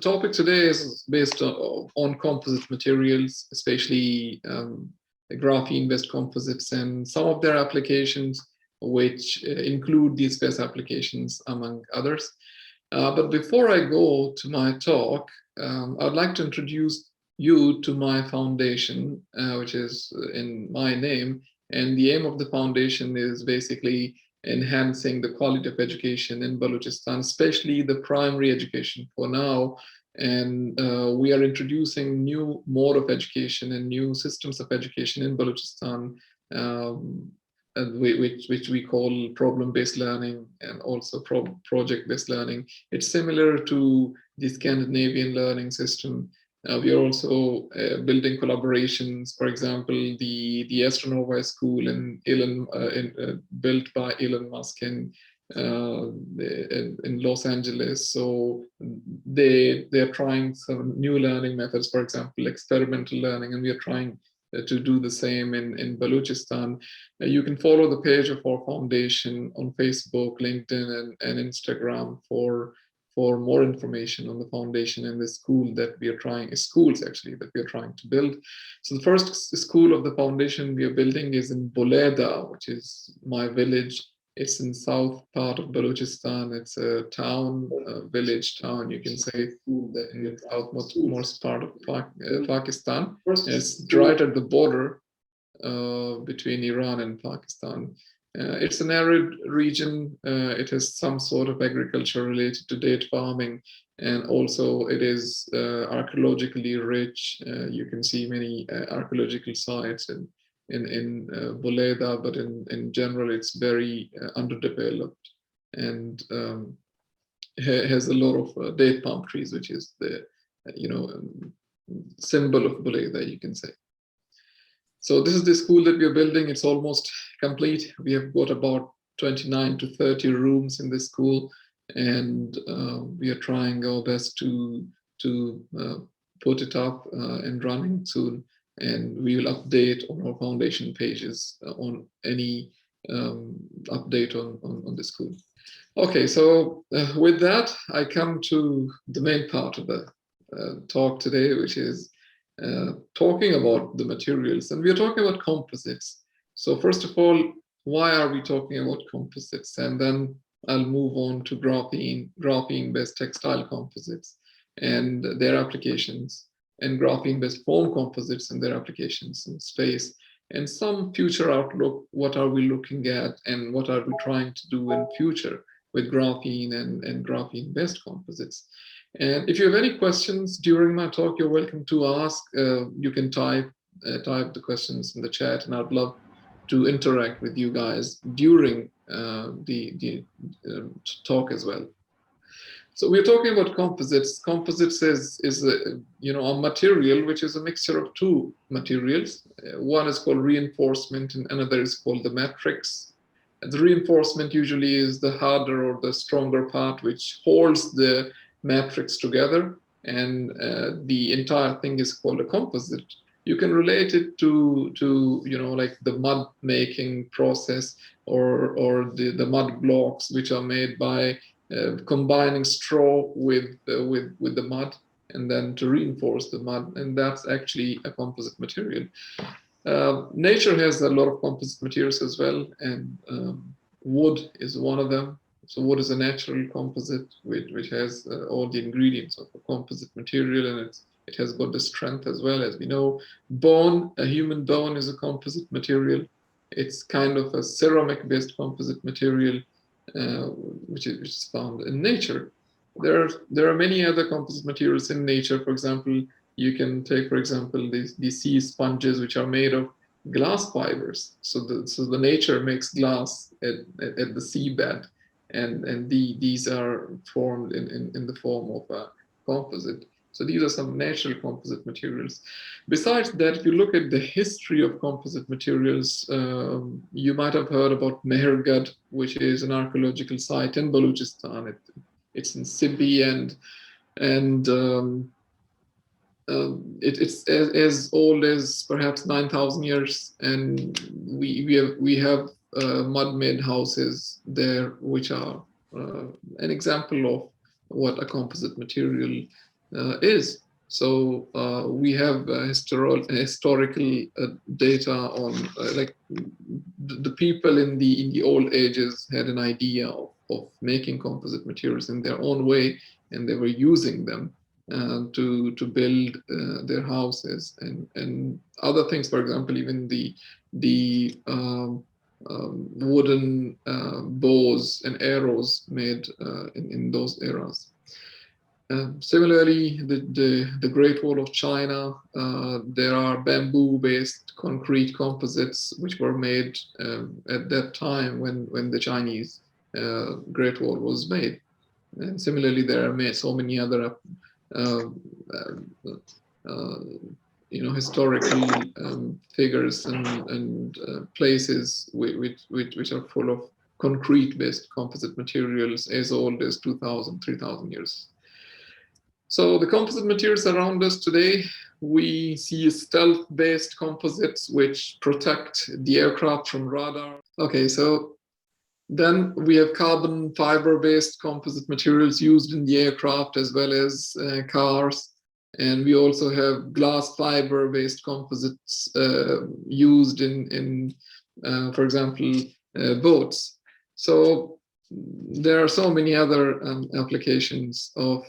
topic today is based on composite materials, especially graphene-based composites and some of their applications, which include these space applications, among others. But before I go to my talk, I'd like to introduce you to my foundation, which is in my name. And the aim of the foundation is basically enhancing the quality of education in Balochistan, especially the primary education for now. And we are introducing new mode of education and new systems of education in Balochistan, which we call problem-based learning and also project-based learning. It's similar to the Scandinavian learning system. We are also building collaborations. For example, the Astronova school built by Elon Musk in Los Angeles. So they're trying some new learning methods, for example, experimental learning, and we are trying to do the same in Balochistan. You can follow the page of our foundation on Facebook, LinkedIn, and Instagram for more information on the foundation and the school that we are schools actually that we are trying to build. So the first school of the foundation we are building is in Boleda, which is my village. It's in south part of Balochistan. It's a town, village town, you can say, in the southmost part of Pakistan. It's right at the border between Iran and Pakistan. It's an arid region. It has some sort of agriculture related to date farming, and also it is archaeologically rich. You can see many archaeological sites in Boleda, but in general, it's very underdeveloped and has a lot of date palm trees, which is the symbol of Boleda, you can say. So this is the school that we are building. It's almost complete. We have got about 29 to 30 rooms in this school, and we are trying our best to put it up and running soon. And we will update on our foundation pages on any update on the school. Okay, so with that, I come to the main part of the talk today, which is talking about the materials, and we are talking about composites. So first of all, why are we talking about composites? And then I'll move on to graphene-based textile composites and their applications, and graphene-based foam composites and their applications in space, and some future outlook. What are we looking at, and what are we trying to do in future with graphene and graphene-based composites? And if you have any questions during my talk, you're welcome to ask. You can type the questions in the chat, and I'd love to interact with you guys during the talk as well. So we're talking about composites. Composites is a material which is a mixture of two materials. One is called reinforcement, and another is called the matrix. And the reinforcement usually is the harder or the stronger part, which holds the matrix together, and the entire thing is called a composite. You can relate it to like the mud making process or the mud blocks, which are made by combining straw with the mud, and then to reinforce the mud, and that's actually a composite material. Nature has a lot of composite materials as well, and wood is one of them. So wood is a natural composite which has all the ingredients of a composite material, and it has got the strength as well. As we know, a human bone is a composite material. It's kind of a ceramic-based composite material, which is found in nature. There are many other composite materials in nature. For example, you can take, for example, these sea sponges, which are made of glass fibers. So the nature makes glass at the seabed. And these are formed in the form of a composite. So these are some natural composite materials. Besides that, if you look at the history of composite materials, you might have heard about Mehergad, which is an archaeological site in Balochistan. It's in Sibi, and it's as old as perhaps 9,000 years, and we have mud-made houses there, which are an example of what a composite material is. So we have historical data on like the people in the old ages had an idea of making composite materials in their own way, and they were using them to build their houses and other things. For example, even the wooden bows and arrows made in those eras. Similarly, the Great Wall of China, there are bamboo-based concrete composites which were made at that time when the Chinese Great Wall was made. And similarly, there are so many other uh, uh, historical figures and places which are full of concrete-based composite materials as old as 2,000, 3,000 years. So the composite materials around us today, we see stealth-based composites which protect the aircraft from radar. Okay, so then we have carbon fiber-based composite materials used in the aircraft as well as cars. And we also have glass fiber-based composites used in for example, boats. So there are so many other applications of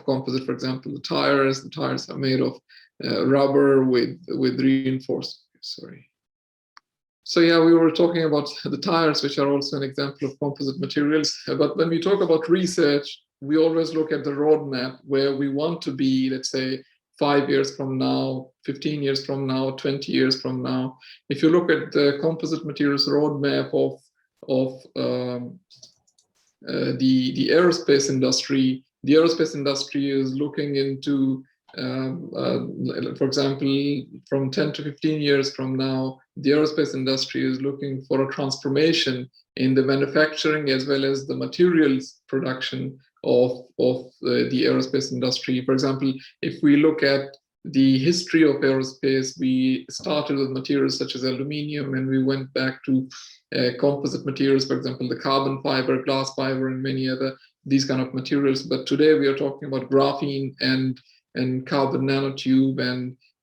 composite. For example, the tires are made of rubber with reinforced. Sorry. So yeah, we were talking about the tires, which are also an example of composite materials. But when we talk about research, we always look at the roadmap where we want to be, let's say, 5 years from now, 15 years from now, 20 years from now. If you look at the composite materials roadmap of the aerospace industry, the aerospace industry is looking into, for example, from 10 to 15 years from now, the aerospace industry is looking for a transformation in the manufacturing as well as the materials production of the aerospace industry. For example, if we look at the history of aerospace, we started with materials such as aluminium, and we went back to composite materials, for example, the carbon fiber, glass fiber, and many other these kind of materials. But today we are talking about graphene and carbon nanotube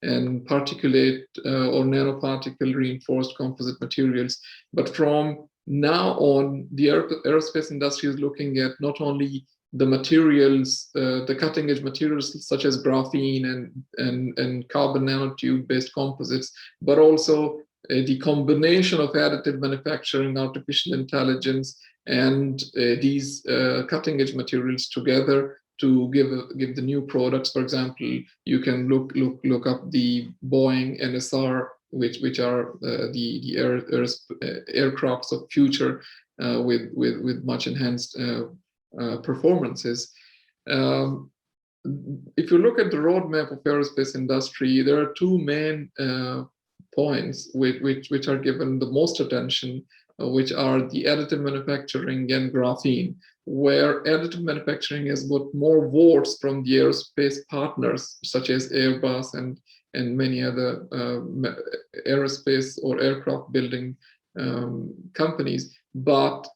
and particulate or nanoparticle reinforced composite materials. But from now on, the aerospace industry is looking at not only the materials, the cutting edge materials such as graphene and carbon nanotube based composites, but also the combination of additive manufacturing, artificial intelligence, and these cutting edge materials together to give the new products. For example, you can look up the Boeing NSR, which are the aircrafts of future with much enhanced performances. If you look at the roadmap of aerospace industry, there are two main points which are given the most attention, which are the additive manufacturing and graphene, where additive manufacturing has got more votes from the aerospace partners such as Airbus and many other aerospace or aircraft building companies, but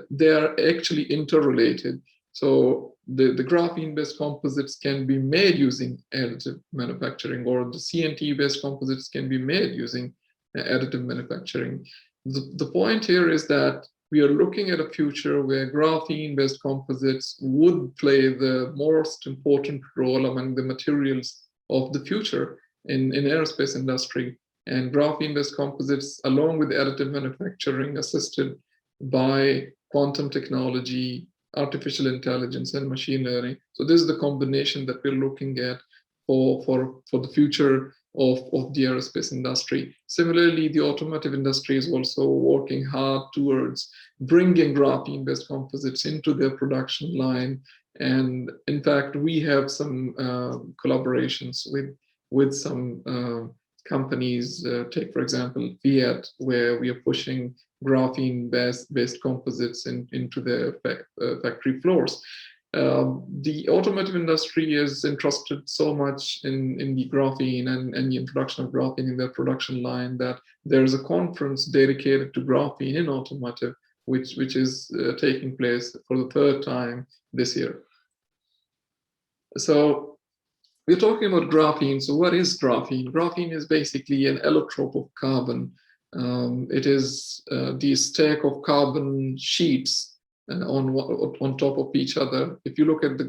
they are actually interrelated. So the graphene-based composites can be made using additive manufacturing, or the CNT-based composites can be made using additive manufacturing. The point here is that we are looking at a future where graphene-based composites would play the most important role among the materials of the future in aerospace industry. And graphene-based composites, along with additive manufacturing assisted by quantum technology, artificial intelligence, and machine learning. So this is the combination that we're looking at for the future of the aerospace industry. Similarly, the automotive industry is also working hard towards bringing graphene-based composites into their production line. And in fact, we have some collaborations with some companies. Take, for example, Fiat, where we are pushing graphene-based composites into their factory floors. The automotive industry is interested so much in the graphene and the introduction of graphene in their production line that there's a conference dedicated to graphene in automotive, which is taking place for the third time this year. So we're talking about graphene. So what is graphene? Graphene is basically an allotrope of carbon. It is the stack of carbon sheets on top of each other. If you look at the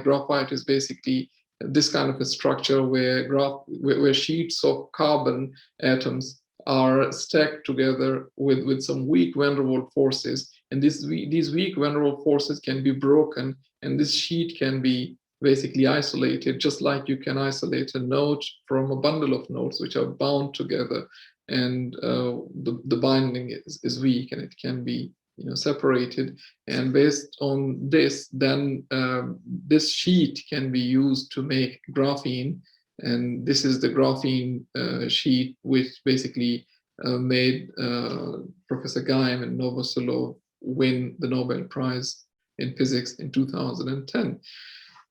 graphite is basically this kind of a structure where sheets of carbon atoms are stacked together with some weak van der Waals forces, and these weak van der Waals forces can be broken, and this sheet can be basically isolated, just like you can isolate a note from a bundle of notes which are bound together, and the binding is weak and it can be separated. And based on this, then this sheet can be used to make graphene, and this is the graphene sheet which basically made Professor Geim and Novoselov win the Nobel Prize in Physics in 2010.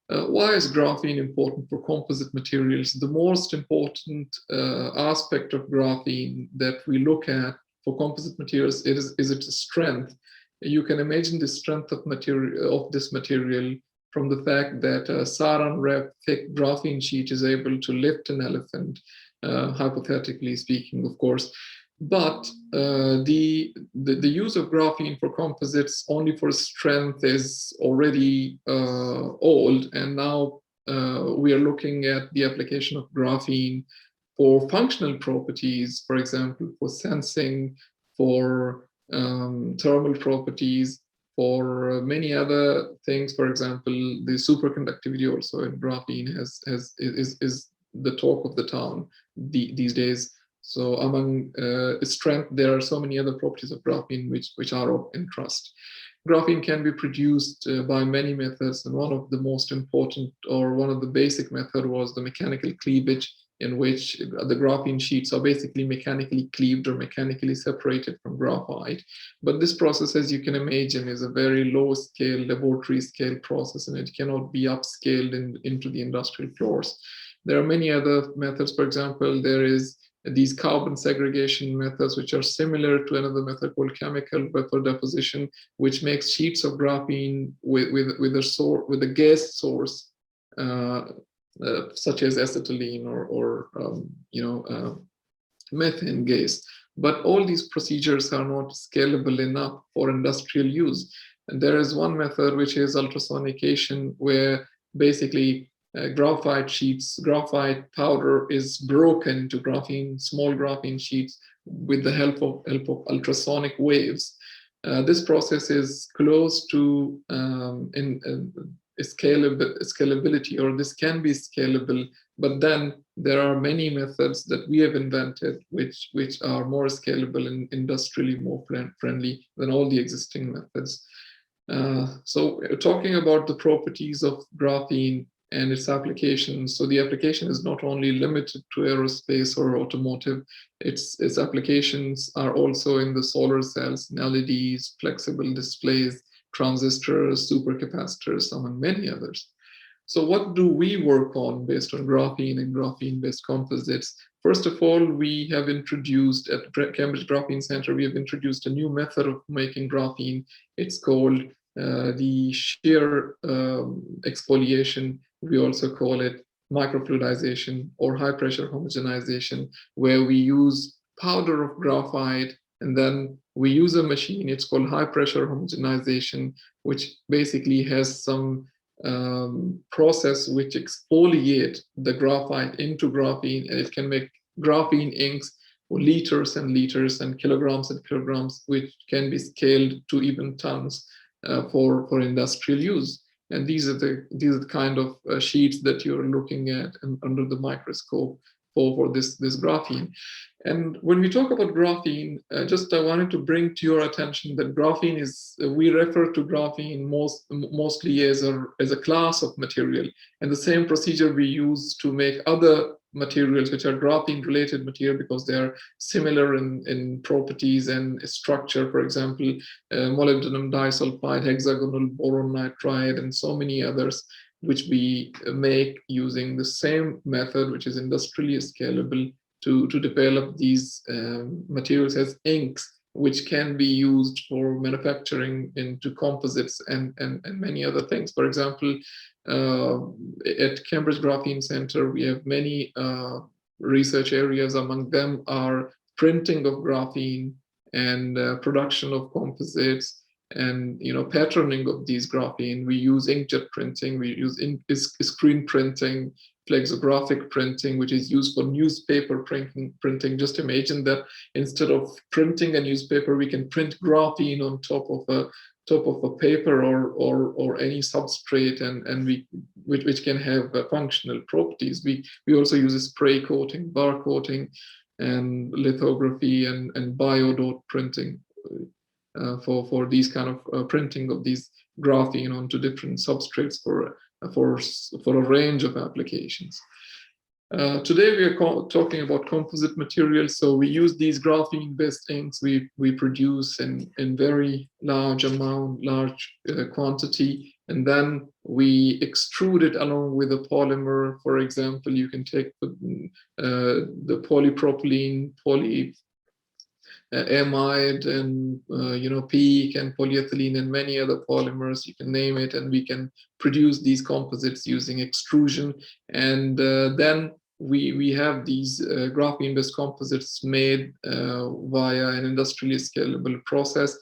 Why is graphene important for composite materials? The most important aspect of graphene that we look at for composite materials is its strength. You can imagine the strength of this material from the fact that a saran wrap thick graphene sheet is able to lift an elephant, hypothetically speaking, of course. But the use of graphene for composites only for strength is already old, and now we are looking at the application of graphene for functional properties, for example, for sensing, for thermal properties, for many other things. For example, the superconductivity also in graphene is the talk of the town these days. So among strength, there are so many other properties of graphene which are of interest. Graphene can be produced by many methods, and one of the most important, or one of the basic method, was the mechanical cleavage, in which the graphene sheets are basically mechanically cleaved or mechanically separated from graphite. But this process, as you can imagine, is a very low scale, laboratory scale process, and it cannot be upscaled into the industrial floors. There are many other methods. For example, there is these carbon segregation methods, which are similar to another method called chemical vapor deposition, which makes sheets of graphene with a gas source, such as acetylene or methane gas. But all these procedures are not scalable enough for industrial use. And there is one method which is ultrasonication, where basically graphite powder is broken into small graphene sheets with the help of ultrasonic waves. This process is close to scalability, or this can be scalable, but then there are many methods that we have invented which are more scalable and industrially more friendly than all the existing methods. So talking about the properties of graphene and its applications. So the application is not only limited to aerospace or automotive, its applications are also in the solar cells, in LEDs, flexible displays, transistors, supercapacitors, among many others. So what do we work on based on graphene and graphene-based composites? First of all, we have introduced at Cambridge Graphene Center, we have introduced a new method of making graphene. It's called the shear exfoliation. We also call it microfluidization or high pressure homogenization, where we use powder of graphite and then we use a machine. It's called high pressure homogenization, which basically has some process which exfoliate the graphite into graphene, and it can make graphene inks for liters and liters and kilograms, which can be scaled to even tons for industrial use. And these are the kind of sheets that you're looking at under the microscope for this graphene. And when we talk about graphene, I wanted to bring to your attention that graphene is, we refer to graphene mostly as a class of material, and the same procedure we use to make other materials which are graphene related material, because they are similar in properties and structure. For example, molybdenum disulfide, hexagonal boron nitride, and so many others, which we make using the same method, which is industrially scalable, to develop these materials as inks which can be used for manufacturing into composites and many other things. For example, at Cambridge Graphene Center, we have many research areas. Among them are printing of graphene and production of composites, and patterning of these graphene. We use inkjet printing, we use screen printing, flexographic printing, which is used for newspaper printing. Just imagine that instead of printing a newspaper, we can print graphene on top of a paper or any substrate, and which can have functional properties. We also use spray coating, bar coating, and lithography and biodot printing for these kind of printing of these graphene onto different substrates for a range of applications. Today we are talking about composite materials. So we use these graphene-based inks we produce in very large quantity, and then we extrude it along with a polymer. For example, you can take the polypropylene, amide, and PEEK and polyethylene and many other polymers, you can name it, and we can produce these composites using extrusion. And then we have these graphene-based composites made via an industrially scalable process.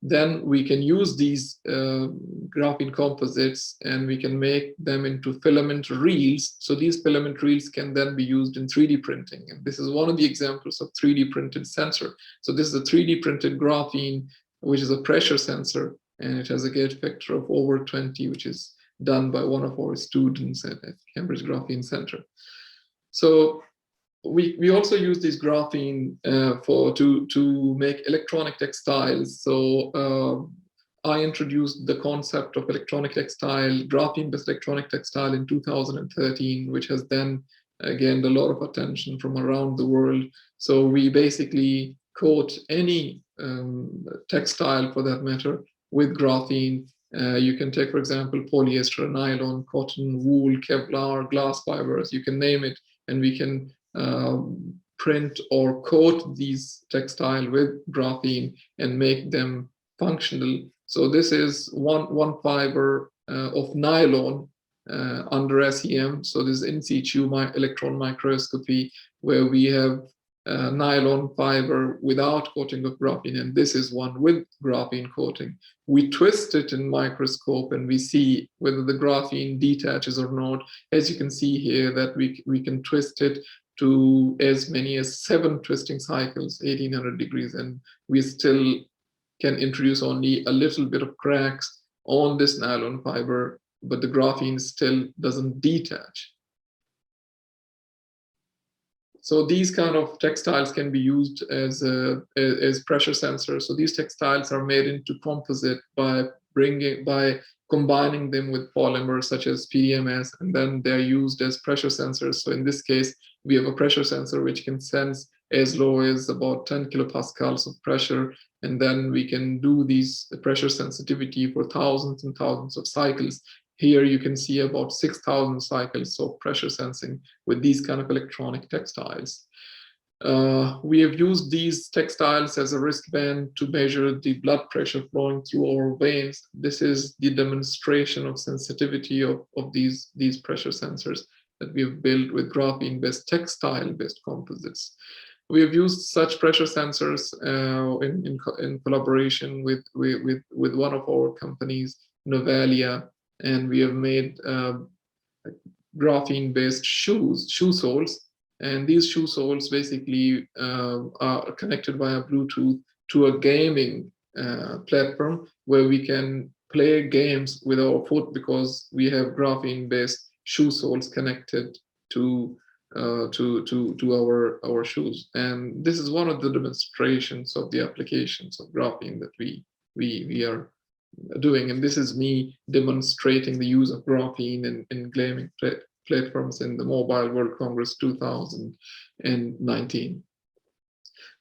Then we can use these graphene composites and we can make them into filament reels. So these filament reels can then be used in 3D printing. And this is one of the examples of 3D printed sensor. So this is a 3D printed graphene, which is a pressure sensor, and it has a gauge factor of over 20, which is done by one of our students at Cambridge Graphene Center. So we also use this graphene to make electronic textiles. So I introduced the concept of electronic textile, graphene-based electronic textile in 2013, which has then gained a lot of attention from around the world. So we basically coat any textile, for that matter, with graphene. You can take, for example, polyester, nylon, cotton, wool, Kevlar, glass fibers, you can name it, and we can print or coat these textile with graphene and make them functional. So this is one fiber of nylon under SEM. So this is in situ electron microscopy, where we have nylon fiber without coating of graphene, and this is one with graphene coating. We twist it in microscope and we see whether the graphene detaches or not. As you can see here, that we can twist it to as many as 7 twisting cycles, 1800 degrees, and we still can introduce only a little bit of cracks on this nylon fiber, but the graphene still doesn't detach. So these kind of textiles can be used as pressure sensors. So these textiles are made into composite by combining them with polymers such as PDMS, and then they're used as pressure sensors. So in this case, we have a pressure sensor which can sense as low as about 10 kilopascals of pressure, and then we can do these pressure sensitivity for thousands and thousands of cycles. Here you can see about 6,000 cycles of pressure sensing with these kind of electronic textiles. We have used these textiles as a wristband to measure the blood pressure flowing through our veins. This is the demonstration of sensitivity of these pressure sensors that we have built with graphene-based textile-based composites. We have used such pressure sensors in collaboration with one of our companies, Novalia, and we have made graphene-based shoe soles. And these shoe soles basically are connected via Bluetooth to a gaming platform where we can play games with our foot, because we have graphene-based shoe soles connected to our shoes. And this is one of the demonstrations of the applications of graphene that we are doing. And this is me demonstrating the use of graphene in gaming platforms in the Mobile World Congress 2019.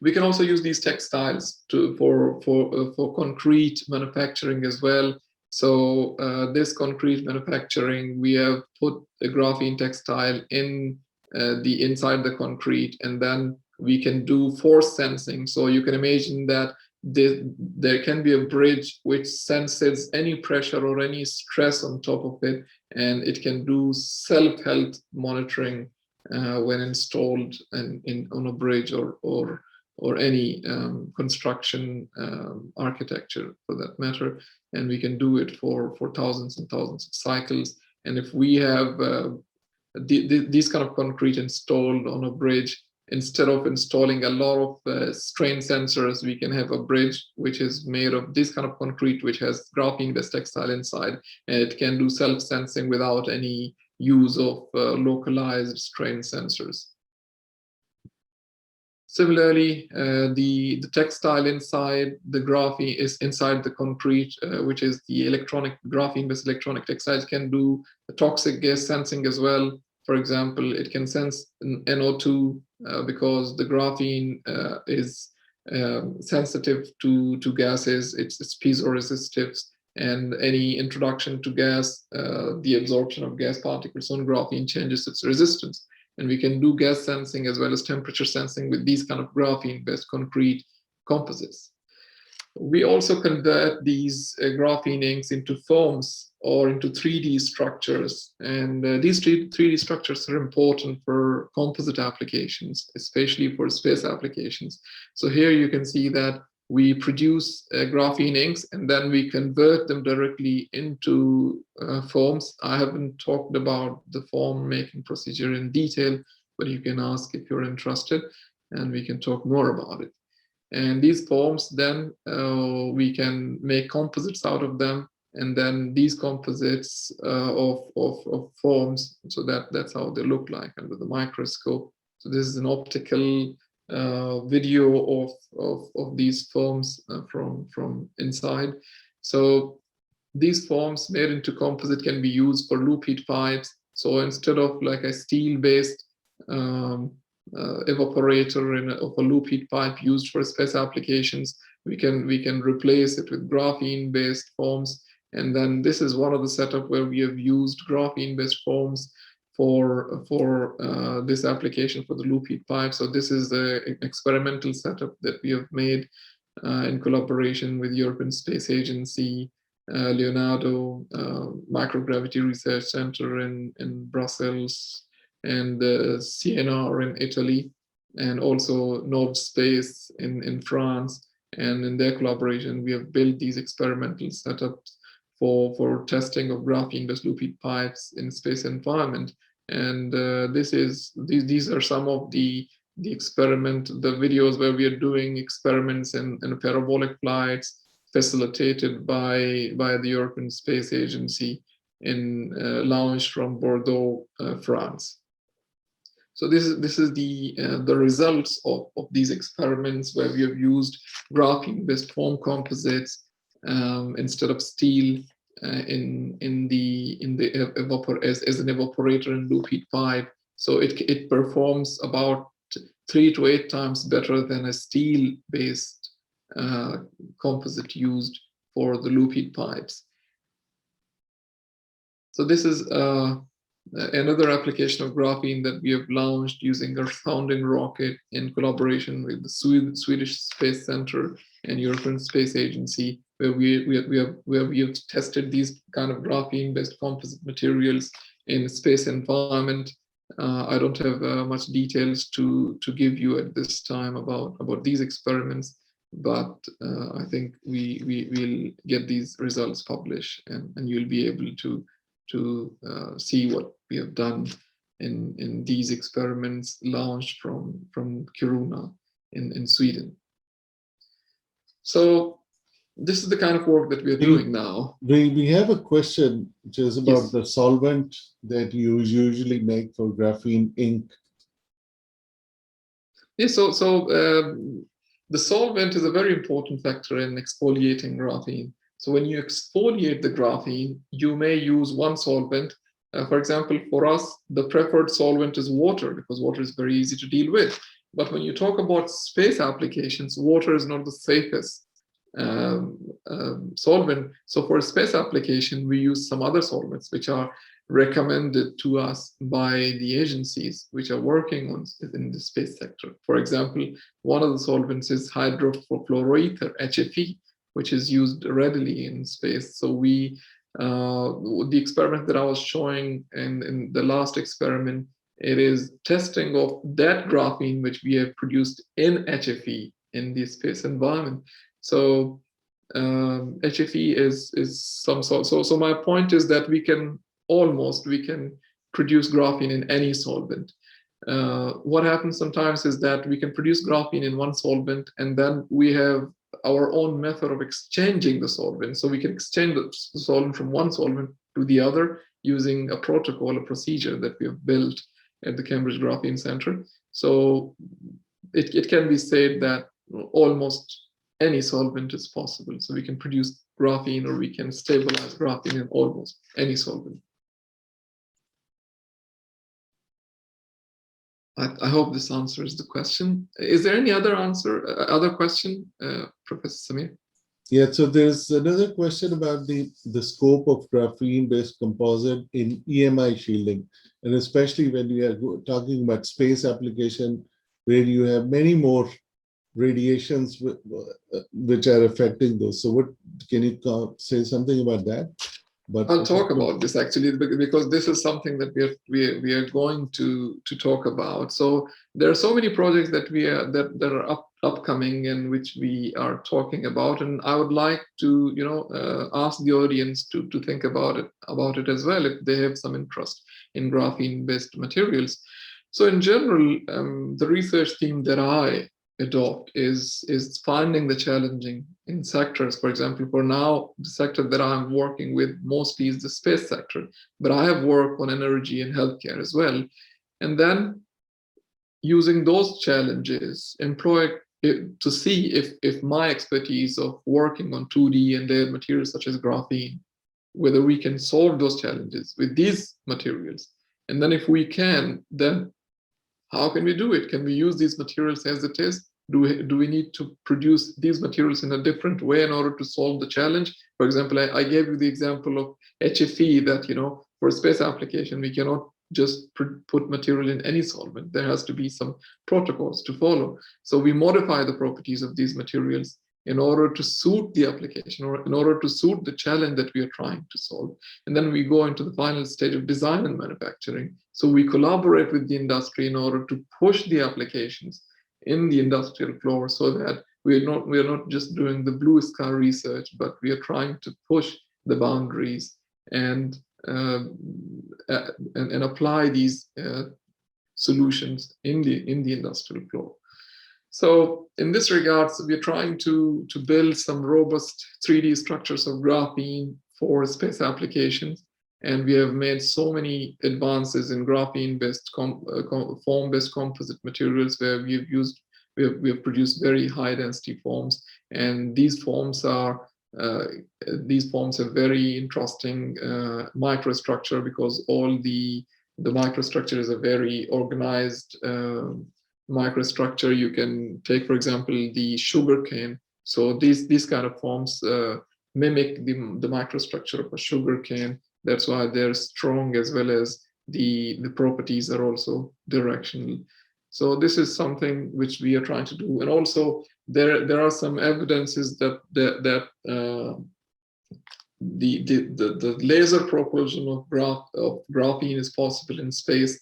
We can also use these textiles for concrete manufacturing as well. So this concrete manufacturing, we have put a graphene textile in inside the concrete, and then we can do force sensing. So you can imagine that there can be a bridge which senses any pressure or any stress on top of it, and it can do self-health monitoring when installed on a bridge or any construction architecture for that matter. And we can do it for thousands and thousands of cycles. And if we have these kind of concrete installed on a bridge, instead of installing a lot of strain sensors, we can have a bridge which is made of this kind of concrete, which has graphene-based textile inside, and it can do self-sensing without any use of localized strain sensors. Similarly, the textile inside the graphene is inside the concrete, which is the graphene-based electronic textiles, can do toxic gas sensing as well. For example, it can sense NO2 because the graphene is sensitive to gases. It's piezoresistive, and any introduction to gas, the absorption of gas particles on graphene changes its resistance. And we can do gas sensing as well as temperature sensing with these kind of graphene-based concrete composites. We also convert these graphene inks into foams or into 3D structures. And these 3D structures are important for composite applications, especially for space applications. So here you can see that we produce graphene inks and then we convert them directly into foams. I haven't talked about the foam making procedure in detail, but you can ask if you're interested and we can talk more about it. And these foams, then we can make composites out of them, and then these composites of foams, so that's how they look like under the microscope. So this is an optical video of these foams from inside. So these foams made into composite can be used for loop heat pipes. So instead of like a steel-based evaporator of a loop heat pipe used for space applications, we can replace it with graphene-based foams. And then this is one of the setup where we have used graphene-based foams for this application for the loop heat pipe. So this is the experimental setup that we have made in collaboration with European Space Agency, Leonardo Microgravity Research Center in Brussels, and CNR in Italy, and also Nord Space in France. And in their collaboration, we have built these experimental setups for testing of graphene-based loop heat pipes in space environment. And these are some of the videos where we are doing experiments in parabolic flights facilitated by the European Space Agency launched from Bordeaux, France. So this is the results of these experiments where we have used graphene-based foam composites instead of steel as an evaporator in loop heat pipe. So it performs about 3 to 8 times better than a steel-based composite used for the loop heat pipes. So this is another application of graphene that we have launched using our sounding rocket in collaboration with the Swedish Space Center and European Space Agency, where we have tested these kind of graphene-based composite materials in space environment. I don't have much details to give you at this time about these experiments, but I think we will get these results published, and you'll be able to see what we have done in these experiments launched from Kiruna in Sweden. So this is the kind of work that we are doing now. We have a question which is about the solvent that you usually make for graphene ink. Yeah, so the solvent is a very important factor in exfoliating graphene. So when you exfoliate the graphene, you may use one solvent. For example, for us, the preferred solvent is water, because water is very easy to deal with. But when you talk about space applications, water is not the safest solvent. So for a space application, we use some other solvents, which are recommended to us by the agencies which are working on in the space sector. For example, one of the solvents is hydrofluoroether, HFE, which is used readily in space. So the experiment that I was showing in the last experiment, it is testing of that graphene which we have produced in HFE in the space environment. So HFE is some sort. So my point is that we can produce graphene in any solvent. What happens sometimes is that we can produce graphene in one solvent, and then we have our own method of exchanging the solvent. So we can exchange the solvent from one solvent to the other using a protocol, a procedure that we have built at the Cambridge Graphene Center. So it can be said that almost any solvent is possible. So we can produce graphene, or we can stabilize graphene in almost any solvent. I hope this answers the question. Is there any other question, Professor Samir? Yeah, so there's another question about the scope of graphene-based composite in EMI shielding, and especially when we are talking about space application, where you have many more radiations which are affecting those. So what can you say something about that? But I'll talk about this actually, because this is something that we are going to talk about. So there are so many projects that that are upcoming and which we are talking about, and I would like to ask the audience to think about it as well if they have some interest in graphene-based materials. So in general, the research theme that I adopt is finding the challenging in sectors. For example, for now, the sector that I'm working with mostly is the space sector, but I have worked on energy and healthcare as well. And then using those challenges, employ to see if my expertise of working on 2D and layered materials such as graphene, whether we can solve those challenges with these materials. And then if we can, then how can we do it? Can we use these materials as it is? Do we need to produce these materials in a different way in order to solve the challenge? For example, I gave you the example of HFE that, for a space application, we cannot just put material in any solvent. There has to be some protocols to follow. So we modify the properties of these materials in order to suit the application, or in order to suit the challenge that we are trying to solve. And then we go into the final stage of design and manufacturing. So we collaborate with the industry in order to push the applications in the industrial floor, so that we are not just doing the blue sky research, but we are trying to push the boundaries and apply these solutions in the industrial floor. So in this regard, we're trying to build some robust 3D structures of graphene for space applications. And we have made so many advances in graphene-based foam-based composite materials, where we have produced very high density foams. And these foams have very interesting microstructure, because all the microstructure is a very organized microstructure. You can take, for example, the sugar cane. So these kind of forms mimic the microstructure of a sugar cane. That's why they're strong, as well as the properties are also directional. So this is something which we are trying to do. And also there are some evidences that the laser propulsion of graphene is possible in space,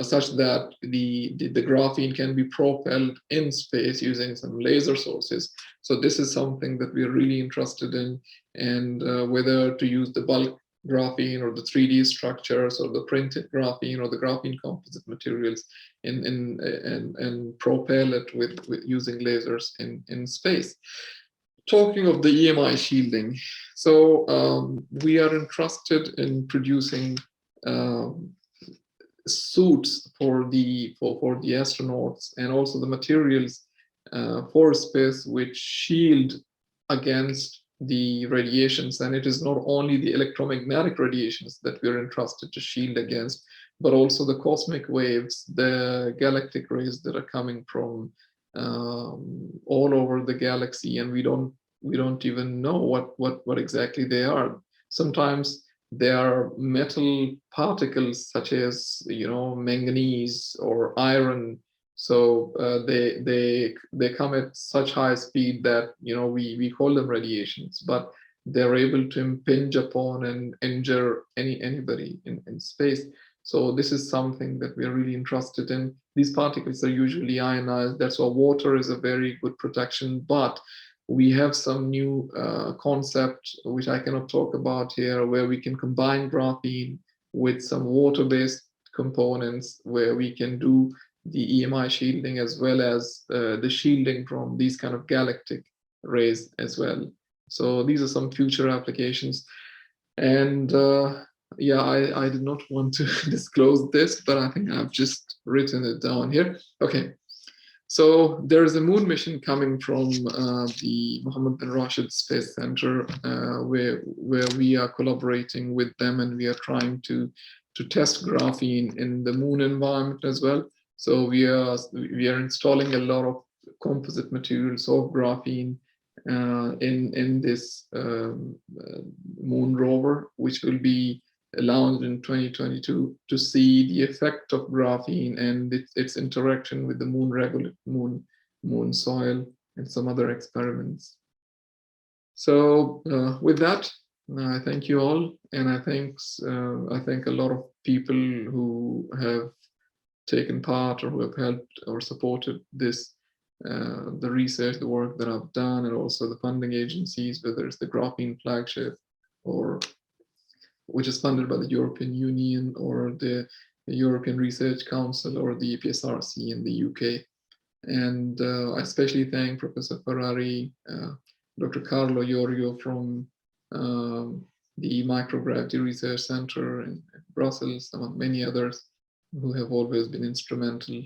such that the graphene can be propelled in space using some laser sources. So this is something that we are really interested in, and whether to use the bulk graphene or the 3D structures, or the printed graphene, or the graphene composite materials, and propel it with using lasers in space. Talking of the EMI shielding, so we are interested in producing suits for the astronauts, and also the materials for space which shield against the radiations. And it is not only the electromagnetic radiations that we are interested to shield against, but also the cosmic waves, the galactic rays that are coming from all over the galaxy, and we don't even know what exactly they are. Sometimes There are metal particles such as, manganese or iron. So they come at such high speed that we call them radiations, but they're able to impinge upon and injure anybody in space. So this is something that we are really interested in. These particles are usually ionized. That's why water is a very good protection. But we have some new concept, which I cannot talk about here, where we can combine graphene with some water-based components, where we can do the EMI shielding as well as the shielding from these kind of galactic rays as well. So these are some future applications. And yeah, I did not want to disclose this, but I think I've just written it down here. Okay. So there is a moon mission coming from the Mohammed bin Rashid Space Center, where we are collaborating with them, and we are trying to test graphene in the moon environment as well. So we are installing a lot of composite materials of graphene in this moon rover, which will be launched in 2022, to see the effect of graphene and its interaction with the moon soil and some other experiments. So with that, I thank you all, and I thank a lot of people who have taken part or who have helped or supported this, the research, the work that I've done, and also the funding agencies, whether it's the Graphene Flagship, or which is funded by the European Union, or the European Research Council, or the EPSRC in the UK. And I especially thank Professor Ferrari, Dr. Carlo Iorio from the Microgravity Research Center in Brussels, among many others, who have always been instrumental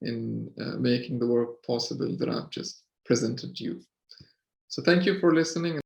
in making the work possible that I've just presented to you. So thank you for listening.